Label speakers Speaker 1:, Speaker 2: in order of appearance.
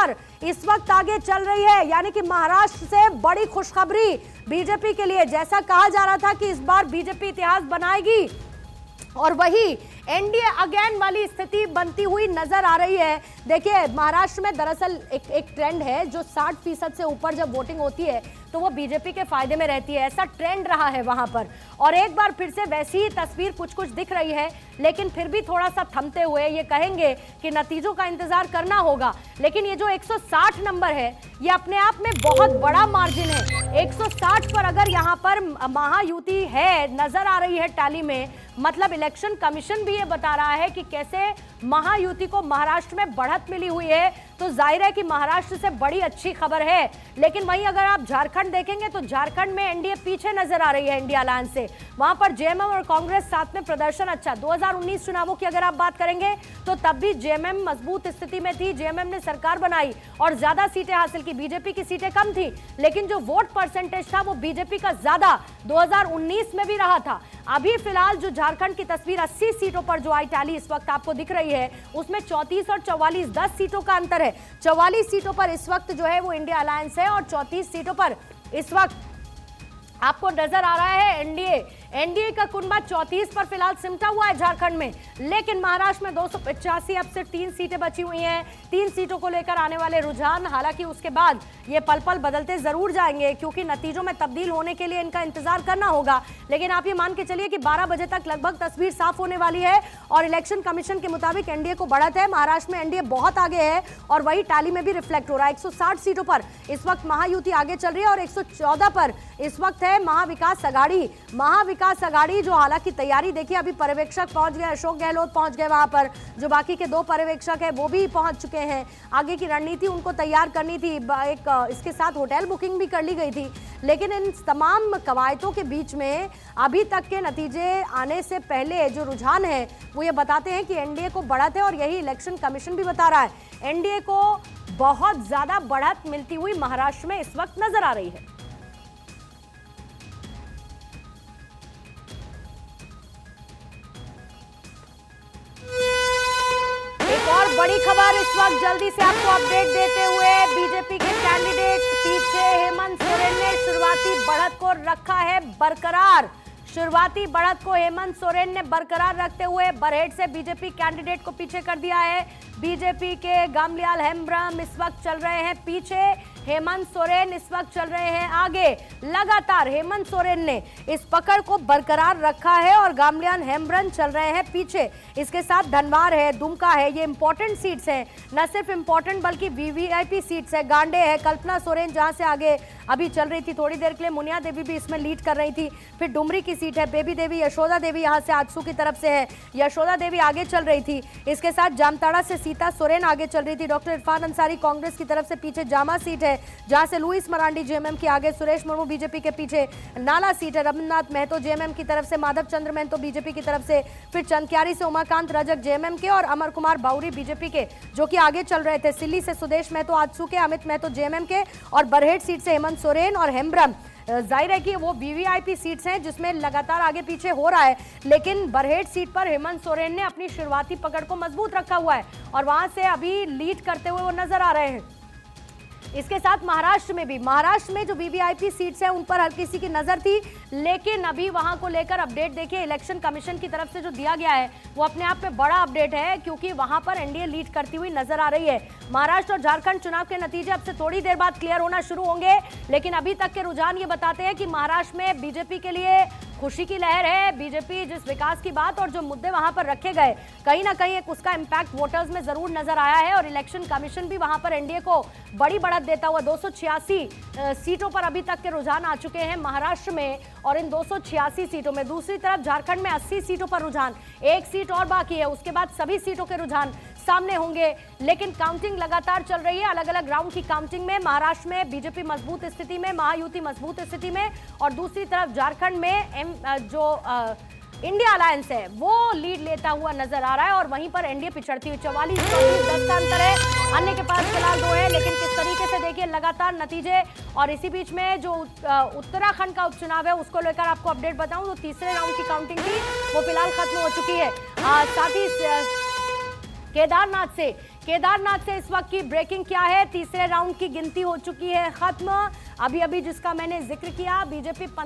Speaker 1: लगातार इस वक्त आगे चल रही है, यानी कि महाराष्ट्र से बड़ी खुशखबरी बीजेपी के लिए। जैसा कहा जा रहा था कि इस बार बीजेपी इतिहास बनाएगी और वही एनडीए अगेन वाली स्थिति बनती हुई नजर आ रही है। देखिए, महाराष्ट्र में दरअसल एक ट्रेंड है, जो 60% से ऊपर जब वोटिंग होती है तो वो बीजेपी के फायदे में रहती है, ऐसा ट्रेंड रहा है वहां पर। और एक बार फिर से वैसी ही तस्वीर कुछ कुछ दिख रही है, लेकिन फिर भी थोड़ा सा थमते हुए ये कहेंगे कि नतीजों का इंतजार करना होगा। लेकिन ये जो 160 नंबर है, ये अपने आप में बहुत बड़ा मार्जिन है। 160 पर अगर यहाँ पर महायुति है, नजर आ रही है टैली में, मतलब इलेक्शन कमीशन भी ये बता रहा है कि कैसे महायुति को महाराष्ट्र में बढ़त मिली हुई है, तो जाहिर है कि महाराष्ट्र से बड़ी अच्छी खबर है। लेकिन वहीं अगर आप झारखंड देखेंगे तो झारखंड में एनडीए पीछे नजर आ रही है इंडिया अलायंस से। वहां पर जेएमएम और कांग्रेस साथ में प्रदर्शन अच्छा। 2019 चुनावों की अगर आप बात करेंगे तो तब भी जेएमएम मजबूत स्थिति में थी, जेएमएम ने सरकार बनाई और ज्यादा सीटें हासिल की, बीजेपी की सीटें कम थी, लेकिन जो वोट परसेंटेज था वो बीजेपी का ज्यादा 2019 में भी रहा था। अभी फिलहाल जो झारखंड की तस्वीर 80 सीटों पर जो आई टैली इस वक्त आपको दिख रही है, उसमें 34 और 44 10 सीटों का अंतर है। 44 सीटों पर इस वक्त जो है वो इंडिया अलायंस है और 34 सीटों पर इस वक्त आपको नजर आ रहा है एनडीए का कुनबा 34 पर फिलहाल सिमटा हुआ है झारखंड में। लेकिन महाराष्ट्र में 285, अब सिर्फ 3 सीटें बची हुई हैं। 3 सीटों को लेकर आने वाले रुझान, हालांकि उसके बाद ये पल पल बदलते जरूर जाएंगे, क्योंकि नतीजों में तब्दील होने के लिए इनका इंतजार करना होगा। लेकिन आप ये मान के चलिए कि 12 बजे तक लगभग तस्वीर साफ होने वाली है और इलेक्शन कमीशन के मुताबिक एनडीए को बढ़त है। महाराष्ट्र में एनडीए बहुत आगे है और वही टैली में भी रिफ्लेक्ट हो रहा है। 160 सीटों पर इस वक्त महायुति आगे चल रही है और 114 पर इस वक्त है महाविकास आघाड़ी। महाविकास आघाड़ी जो हालांकि तैयारी देखिए, अभी पर्यवेक्षक पहुंच गए, अशोक गहलोत पहुंच गए वहां पर, जो बाकी के 2 पर्यवेक्षक है वो भी पहुंच चुके हैं। आगे की रणनीति उनको तैयार करनी थी, एक इसके साथ होटल बुकिंग भी कर ली गई थी। लेकिन इन तमाम कवायदों के बीच में अभी तक के नतीजे आने से पहले जो रुझान है वो ये बताते हैं कि एनडीए को बढ़त है और यही इलेक्शन कमीशन भी बता रहा है। एनडीए को बहुत ज्यादा बढ़त मिलती हुई महाराष्ट्र में इस वक्त नजर आ रही है। और बड़ी खबर इस वक्त जल्दी से आपको अपडेट देते हुए, बीजेपी के कैंडिडेट पीछे हेमंत सोरेन ने शुरुआती बढ़त को रखा है बरकरार। शुरुआती बढ़त को हेमंत सोरेन ने बरकरार रखते हुए बरहेट से बीजेपी कैंडिडेट को पीछे कर दिया है। बीजेपी के गामलियाल हेम्ब्रम इस वक्त चल रहे हैं पीछे, हेमंत सोरेन इस वक्त चल रहे हैं आगे। लगातार हेमंत सोरेन ने इस पकड़ को बरकरार रखा है और गामलियाल हेम्ब्रम चल रहे हैं पीछे। इसके साथ धनवार है, दुमका है, ये इंपॉर्टेंट सीट्स हैं, न सिर्फ इंपॉर्टेंट बल्कि वीवीआईपी सीट्स है। गांडे है, कल्पना सोरेन जहां से आगे अभी चल रही थी थोड़ी देर के लिए, मुनिया देवी भी इसमें लीड कर रही थी। फिर डुमरी की सीट है, बेबी देवी, यशोदा देवी यहाँ से आजसू की तरफ से है, यशोदा देवी आगे चल रही थी। इसके साथ जामताड़ा से सीता सोरेन आगे चल रही थी। डॉक्टर इरफान अंसारी कांग्रेस की तरफ से पीछे, जामा सीट है जहां से लुइस मरांडी जेएमएम के आगे, सुरेश मुर्मू बीजेपी के पीछे, नाला सीट है, रविन्द्रनाथ महतो जेएमएम की तरफ से, माधव चंद्र महतो बीजेपी की तरफ से, फिर चंदक्यारी से उमाकांत रजक जेएमएम के और अमर कुमार बाउरी बीजेपी के जो कि आगे चल रहे थे। सिल्ली से सुदेश महतो आजसू के, अमित महतो जेएमएम के और बरहेट सीट से हेमंत सोरेन और हेम्ब्रम। जाहिर है कि वो वीवीआईपी सीट्स हैं जिसमें लगातार आगे पीछे हो रहा है, लेकिन बरहेट सीट पर हेमंत सोरेन ने अपनी शुरुआती पकड़ को मजबूत रखा हुआ है और वहां से अभी लीड करते हुए वो नजर आ रहे हैं। इसके साथ महाराष्ट्र में जो वीवीआईपी सीट्स हैं उन पर हर किसी की नजर थी, लेकिन अभी वहां को लेकर अपडेट देखिए इलेक्शन कमीशन की तरफ से जो दिया गया है वो अपने आप में बड़ा अपडेट है, क्योंकि वहां पर एनडीए लीड करती हुई नजर आ रही है। महाराष्ट्र और झारखंड चुनाव के नतीजे अब से थोड़ी देर बाद क्लियर होना शुरू होंगे, लेकिन अभी तक के रुझान ये बताते हैं कि महाराष्ट्र में बीजेपी के लिए खुशी की लहर है। बीजेपी जिस विकास की बात और जो मुद्दे वहां पर रखे गए, कहीं ना कहीं एक उसका इंपैक्ट वोटर्स में जरूर नजर आया है और इलेक्शन कमीशन भी वहां पर एनडीए को बड़ी बढ़त देता हुआ 286 सीटों पर अभी तक के रुझान आ चुके हैं महाराष्ट्र में। और इन 286 सीटों में दूसरी तरफ झारखंड में 80 सीटों पर रुझान, 1 सीट और बाकी है, उसके बाद सभी सीटों के रुझान सामने होंगे। लेकिन काउंटिंग लगातार चल रही है, अलग अलग राउंड की काउंटिंग में महाराष्ट्र में बीजेपी मजबूत स्थिति में, महायुति मजबूत स्थिति में, और दूसरी तरफ झारखंड में इंडिया अलायंस है वो लीड लेता हुआ नजर आ रहा है और वहीं पर एनडीए पिछड़ती हुई 44-10 का अंतर है। अन्य के पास फिलहाल 2 है, लेकिन किस तरीके से देखिए लगातार नतीजे। और इसी बीच में जो उत्तराखंड का उपचुनाव है उसको लेकर आपको अपडेट बताऊं तो तीसरे राउंड की काउंटिंग थी वो फिलहाल खत्म हो चुकी है। साथ ही केदारनाथ से इस वक्त की ब्रेकिंग क्या है? तीसरे राउंड की गिनती हो चुकी है खत्म। अभी अभी जिसका मैंने जिक्र किया, बीजेपी